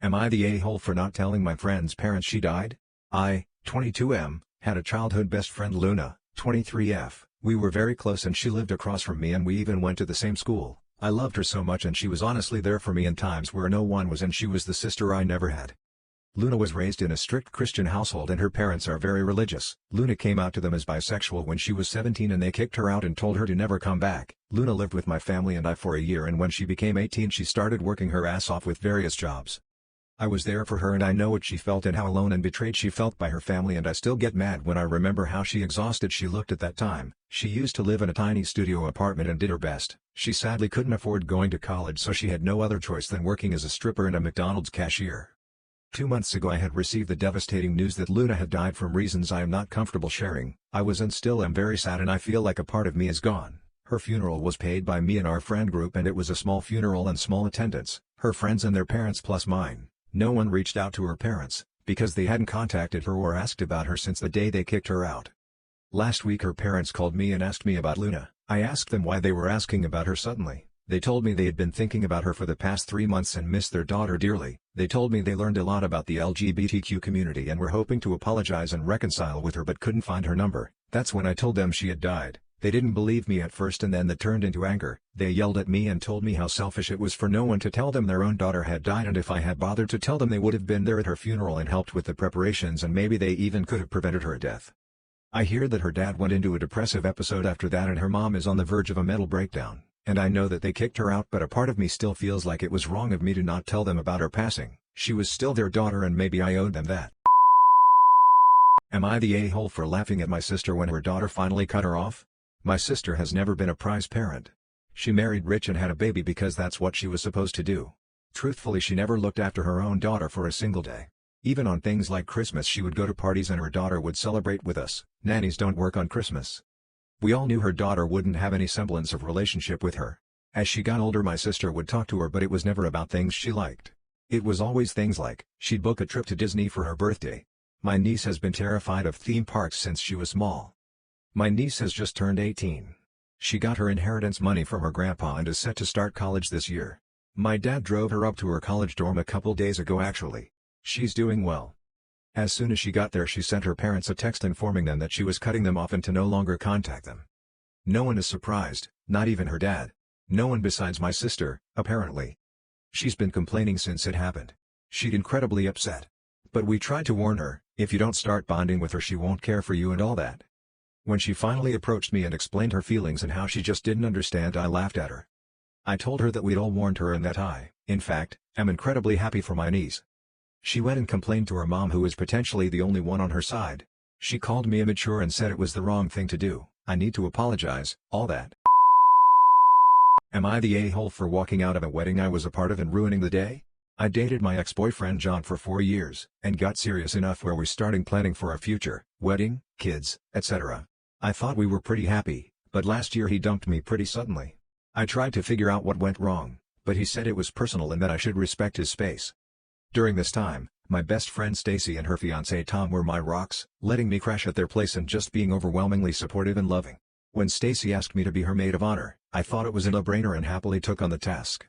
Am I the a-hole for not telling my friend's parents she died? I, 22M, had a childhood best friend Luna, 23F. We were very close and she lived across from me and we even went to the same school. I loved her so much and she was honestly there for me in times where no one was, and she was the sister I never had. Luna was raised in a strict Christian household and her parents are very religious. Luna came out to them as bisexual when she was 17 and they kicked her out and told her to never come back. Luna lived with my family and I for a year, and when she became 18 she started working her ass off with various jobs. I was there for her and I know what she felt and how alone and betrayed she felt by her family, and I still get mad when I remember how exhausted she looked at that time. She used to live in a tiny studio apartment and did her best. She sadly couldn't afford going to college, so she had no other choice than working as a stripper and a McDonald's cashier. 2 months ago I had received the devastating news that Luna had died from reasons I am not comfortable sharing. I was and still am very sad and I feel like a part of me is gone. Her funeral was paid by me and our friend group and it was a small funeral and small attendance, her friends and their parents plus mine. No one reached out to her parents, because they hadn't contacted her or asked about her since the day they kicked her out. Last week her parents called me and asked me about Luna. I asked them why they were asking about her suddenly. They told me they had been thinking about her for the past 3 months and missed their daughter dearly. They told me they learned a lot about the LGBTQ community and were hoping to apologize and reconcile with her but couldn't find her number. That's when I told them she had died. They didn't believe me at first and then that turned into anger. They yelled at me and told me how selfish it was for no one to tell them their own daughter had died, and if I had bothered to tell them they would have been there at her funeral and helped with the preparations and maybe they even could have prevented her death. I hear that her dad went into a depressive episode after that and her mom is on the verge of a mental breakdown, and I know that they kicked her out, but a part of me still feels like it was wrong of me to not tell them about her passing. She was still their daughter and maybe I owed them that. Am I the a-hole for laughing at my sister when her daughter finally cut her off? My sister has never been a prize parent. She married rich and had a baby because that's what she was supposed to do. Truthfully, she never looked after her own daughter for a single day. Even on things like Christmas she would go to parties and her daughter would celebrate with us. Nannies don't work on Christmas. We all knew her daughter wouldn't have any semblance of relationship with her. As she got older my sister would talk to her, but it was never about things she liked. It was always things like, she'd book a trip to Disney for her birthday. My niece has been terrified of theme parks since she was small. My niece has just turned 18. She got her inheritance money from her grandpa and is set to start college this year. My dad drove her up to her college dorm a couple days ago actually. She's doing well. As soon as she got there she sent her parents a text informing them that she was cutting them off and to no longer contact them. No one is surprised, not even her dad. No one besides my sister, apparently. She's been complaining since it happened. She's incredibly upset. But we tried to warn her, if you don't start bonding with her she won't care for you and all that. When she finally approached me and explained her feelings and how she just didn't understand, I laughed at her. I told her that we'd all warned her and that I, in fact, am incredibly happy for my niece. She went and complained to her mom, who is potentially the only one on her side. She called me immature and said it was the wrong thing to do. I need to apologize, all that. Am I the a-hole for walking out of a wedding I was a part of and ruining the day? I dated my ex-boyfriend John for 4 years, and got serious enough where we're starting planning for our future, wedding, kids, etc. I thought we were pretty happy, but last year he dumped me pretty suddenly. I tried to figure out what went wrong, but he said it was personal and that I should respect his space. During this time, my best friend Stacy and her fiancé Tom were my rocks, letting me crash at their place and just being overwhelmingly supportive and loving. When Stacy asked me to be her maid of honor, I thought it was a no-brainer and happily took on the task.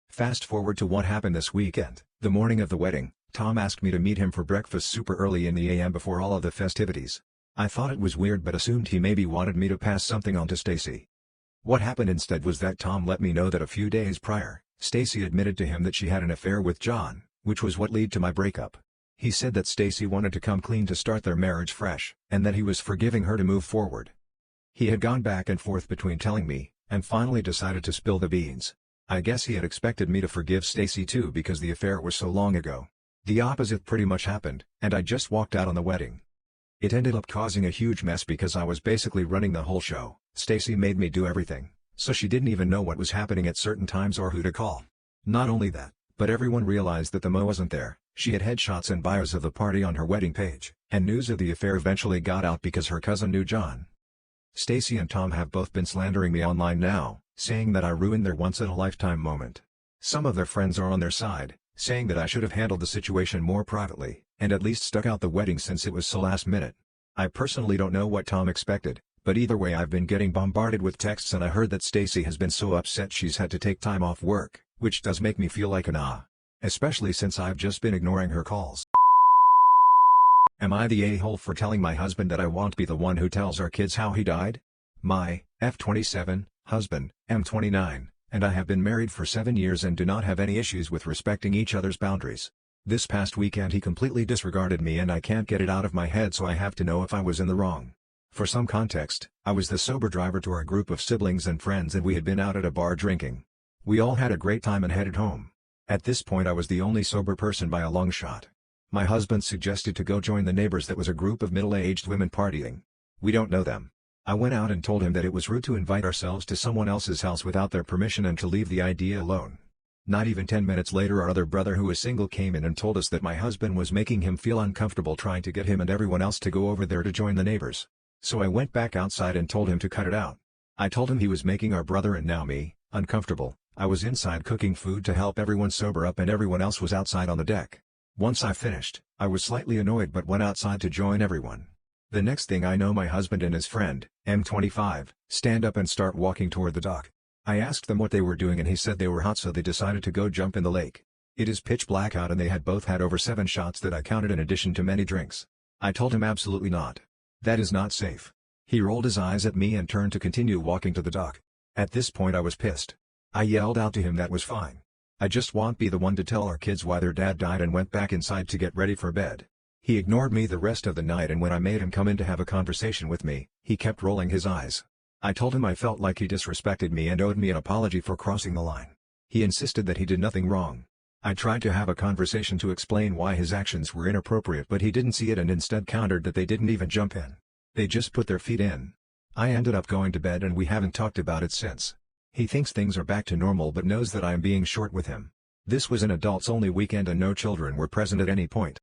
Fast forward to what happened this weekend. The morning of the wedding, Tom asked me to meet him for breakfast super early in the AM before all of the festivities. I thought it was weird but assumed he maybe wanted me to pass something on to Stacy. What happened instead was that Tom let me know that a few days prior, Stacy admitted to him that she had an affair with John, which was what led to my breakup. He said that Stacy wanted to come clean to start their marriage fresh, and that he was forgiving her to move forward. He had gone back and forth between telling me, and finally decided to spill the beans. I guess he had expected me to forgive Stacy too because the affair was so long ago. The opposite pretty much happened, and I just walked out on the wedding. It ended up causing a huge mess because I was basically running the whole show. Stacy made me do everything, so she didn't even know what was happening at certain times or who to call. Not only that, but everyone realized that the Mo wasn't there. She had headshots and bios of the party on her wedding page, and news of the affair eventually got out because her cousin knew John. Stacy and Tom have both been slandering me online now, saying that I ruined their once-in-a-lifetime moment. Some of their friends are on their side, saying that I should have handled the situation more privately, and at least stuck out the wedding since it was so last minute. I personally don't know what Tom expected, but either way I've been getting bombarded with texts and I heard that Stacy has been so upset she's had to take time off work, which does make me feel like an Especially since I've just been ignoring her calls. Am I the a-hole for telling my husband that I won't be the one who tells our kids how he died? My, F27, husband, M29, and I have been married for 7 years and do not have any issues with respecting each other's boundaries. This past weekend he completely disregarded me and I can't get it out of my head, so I have to know if I was in the wrong. For some context, I was the sober driver to our group of siblings and friends and we had been out at a bar drinking. We all had a great time and headed home. At this point I was the only sober person by a long shot. My husband suggested to go join the neighbors. That was a group of middle-aged women partying. We don't know them. I went out and told him that it was rude to invite ourselves to someone else's house without their permission and to leave the idea alone. Not even 10 minutes later our other brother, who is single, came in and told us that my husband was making him feel uncomfortable trying to get him and everyone else to go over there to join the neighbors. So I went back outside and told him to cut it out. I told him he was making our brother and now me uncomfortable. I was inside cooking food to help everyone sober up and everyone else was outside on the deck. Once I finished, I was slightly annoyed but went outside to join everyone. The next thing I know, my husband and his friend, M25, stand up and start walking toward the dock. I asked them what they were doing and he said they were hot, so they decided to go jump in the lake. It is pitch black out and they had both had over 7 shots that I counted in addition to many drinks. I told him absolutely not. That is not safe. He rolled his eyes at me and turned to continue walking to the dock. At this point I was pissed. I yelled out to him that was fine. I just won't be the one to tell our kids why their dad died, and went back inside to get ready for bed. He ignored me the rest of the night, and when I made him come in to have a conversation with me, he kept rolling his eyes. I told him I felt like he disrespected me and owed me an apology for crossing the line. He insisted that he did nothing wrong. I tried to have a conversation to explain why his actions were inappropriate, but he didn't see it and instead countered that they didn't even jump in. They just put their feet in. I ended up going to bed and we haven't talked about it since. He thinks things are back to normal but knows that I am being short with him. This was an adults-only weekend and no children were present at any point.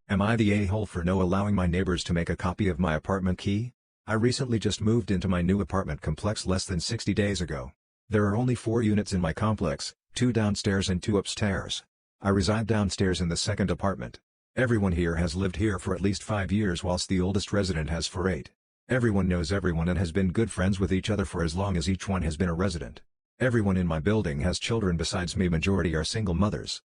Am I the a-hole for no allowing my neighbors to make a copy of my apartment key? I recently just moved into my new apartment complex less than 60 days ago. There are only 4 units in my complex, 2 downstairs and 2 upstairs. I reside downstairs in the second apartment. Everyone here has lived here for at least 5 years whilst the oldest resident has for 8. Everyone knows everyone and has been good friends with each other for as long as each one has been a resident. Everyone in my building has children besides me. Majority are single mothers.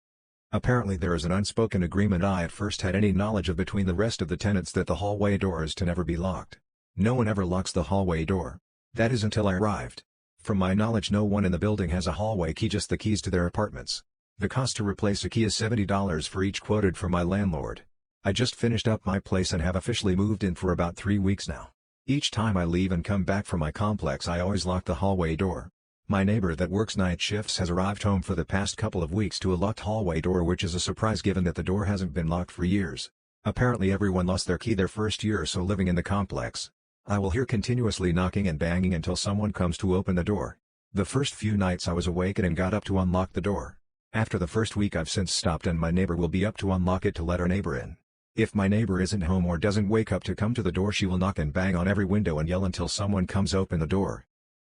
Apparently there is an unspoken agreement I at first had any knowledge of between the rest of the tenants that the hallway door is to never be locked. No one ever locks the hallway door. That is until I arrived. From my knowledge no one in the building has a hallway key, just the keys to their apartments. The cost to replace a key is $70 for each, quoted from my landlord. I just finished up my place and have officially moved in for about 3 weeks now. Each time I leave and come back from my complex I always lock the hallway door. My neighbor that works night shifts has arrived home for the past couple of weeks to a locked hallway door, which is a surprise given that the door hasn't been locked for years. Apparently everyone lost their key their first year or so living in the complex. I will hear continuously knocking and banging until someone comes to open the door. The first few nights I was awake and got up to unlock the door. After the first week I've since stopped and my neighbor will be up to unlock it to let our neighbor in. If my neighbor isn't home or doesn't wake up to come to the door, she will knock and bang on every window and yell until someone comes open the door.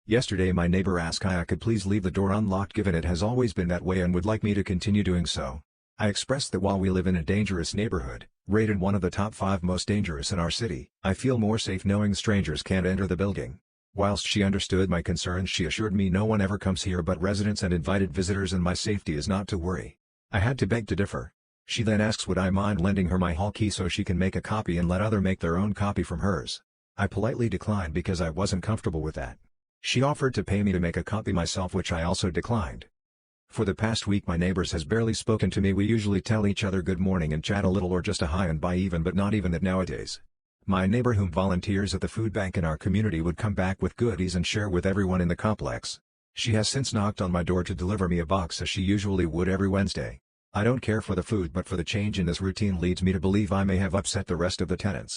Yesterday my neighbor asked I could please leave the door unlocked given it has always been that way and would like me to continue doing so. I expressed that while we live in a dangerous neighborhood, rated one of the top 5 most dangerous in our city, I feel more safe knowing strangers can't enter the building. Whilst she understood my concerns, she assured me no one ever comes here but residents and invited visitors and my safety is not to worry. I had to beg to differ. She then asks would I mind lending her my hall key so she can make a copy and let other make their own copy from hers. I politely declined because I wasn't comfortable with that. She offered to pay me to make a copy myself, which I also declined. For the past week my neighbors has barely spoken to me. We usually tell each other good morning and chat a little or just a hi and bye even, but not even that nowadays. My neighbor, whom volunteers at the food bank in our community, would come back with goodies and share with everyone in the complex. She has since knocked on my door to deliver me a box as she usually would every Wednesday. I don't care for the food, but for the change in this routine leads me to believe I may have upset the rest of the tenants.